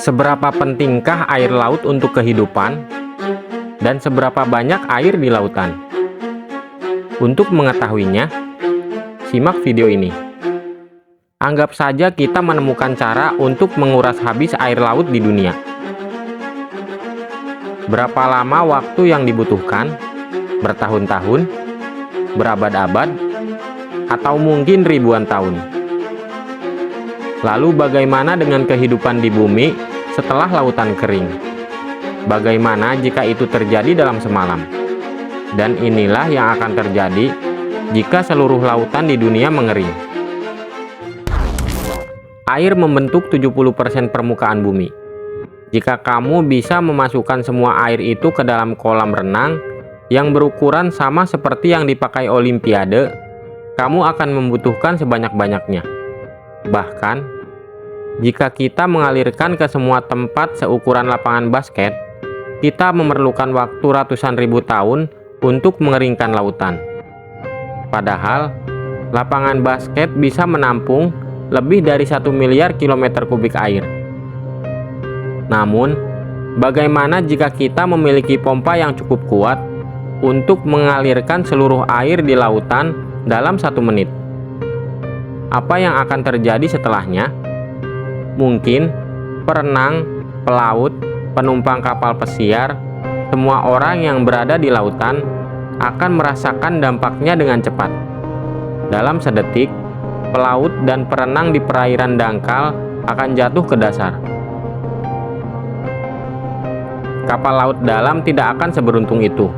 Seberapa pentingkah air laut untuk kehidupan? Dan seberapa banyak air di lautan? Untuk mengetahuinya, simak video ini. Anggap saja kita menemukan cara untuk menguras habis air laut di dunia. Berapa lama waktu yang dibutuhkan? Bertahun-tahun? Berabad-abad? Atau mungkin ribuan tahun? Lalu bagaimana dengan kehidupan di bumi setelah lautan kering? Bagaimana jika itu terjadi dalam semalam? Dan inilah yang akan terjadi jika seluruh lautan di dunia mengering. Air membentuk 70% permukaan bumi. Jika kamu bisa memasukkan semua air itu ke dalam kolam renang yang berukuran sama seperti yang dipakai Olimpiade, kamu akan membutuhkan sebanyak-banyaknya. Bahkan, jika kita mengalirkan ke semua tempat seukuran lapangan basket, kita memerlukan waktu ratusan ribu tahun untuk mengeringkan lautan. Padahal, lapangan basket bisa menampung lebih dari 1 miliar kilometer kubik air. Namun, bagaimana jika kita memiliki pompa yang cukup kuat untuk mengalirkan seluruh air di lautan dalam 1 menit? Apa yang akan terjadi setelahnya? Mungkin perenang, pelaut, penumpang kapal pesiar, semua orang yang berada di lautan akan merasakan dampaknya dengan cepat. Dalam sedetik, pelaut dan perenang di perairan dangkal akan jatuh ke dasar. Kapal laut dalam tidak akan seberuntung itu.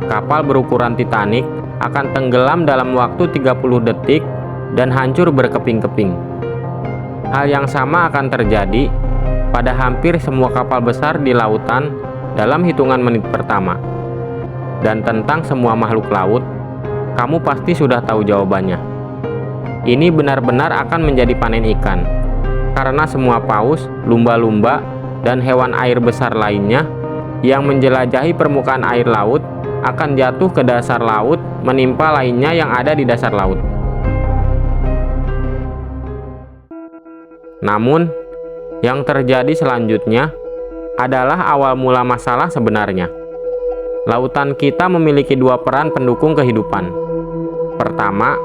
Kapal berukuran Titanic akan tenggelam dalam waktu 30 detik dan hancur berkeping-keping. Hal yang sama akan terjadi pada hampir semua kapal besar di lautan dalam hitungan menit pertama. Dan tentang semua makhluk laut, kamu pasti sudah tahu jawabannya. Ini benar-benar akan menjadi panen ikan, karena semua paus, lumba-lumba, dan hewan air besar lainnya yang menjelajahi permukaan air laut akan jatuh ke dasar laut menimpa lainnya yang ada di dasar laut. Namun, yang terjadi selanjutnya adalah awal mula masalah sebenarnya. Lautan kita memiliki 2 peran pendukung kehidupan. Pertama,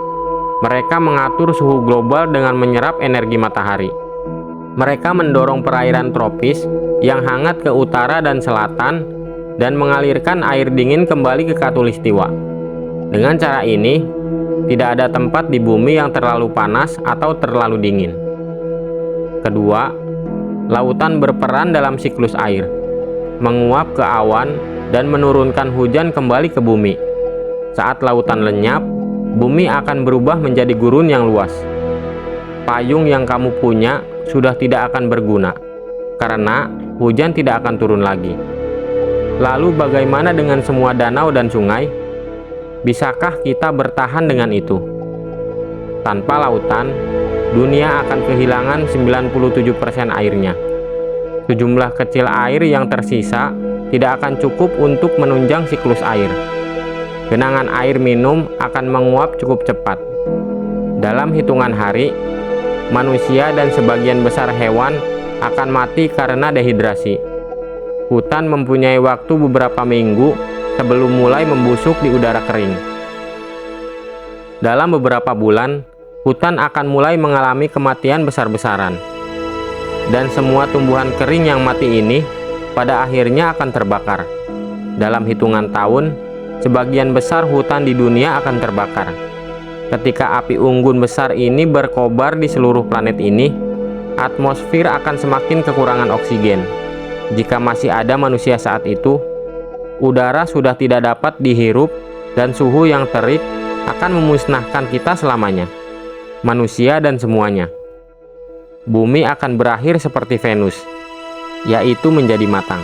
mereka mengatur suhu global dengan menyerap energi matahari. Mereka mendorong perairan tropis yang hangat ke utara dan selatan dan mengalirkan air dingin kembali ke khatulistiwa. Dengan cara ini, tidak ada tempat di bumi yang terlalu panas atau terlalu dingin. Kedua, lautan berperan dalam siklus air, menguap ke awan dan menurunkan hujan kembali ke bumi. Saat lautan lenyap, bumi akan berubah menjadi gurun yang luas. Payung yang kamu punya sudah tidak akan berguna, karena hujan tidak akan turun lagi. Lalu bagaimana dengan semua danau dan sungai? Bisakah kita bertahan dengan itu? Tanpa lautan, dunia akan kehilangan 97% airnya. Sejumlah kecil air yang tersisa tidak akan cukup untuk menunjang siklus air. Genangan air minum akan menguap cukup cepat. Dalam hitungan hari, manusia dan sebagian besar hewan akan mati karena dehidrasi. Hutan mempunyai waktu beberapa minggu sebelum mulai membusuk di udara kering. Dalam beberapa bulan, hutan akan mulai mengalami kematian besar-besaran. Dan semua tumbuhan kering yang mati ini pada akhirnya akan terbakar. Dalam hitungan tahun, sebagian besar hutan di dunia akan terbakar. Ketika api unggun besar ini berkobar di seluruh planet ini, atmosfer akan semakin kekurangan oksigen. Jika masih ada manusia saat itu, udara sudah tidak dapat dihirup dan suhu yang terik akan memusnahkan kita selamanya, manusia dan semuanya. Bumi akan berakhir seperti Venus, yaitu menjadi matang.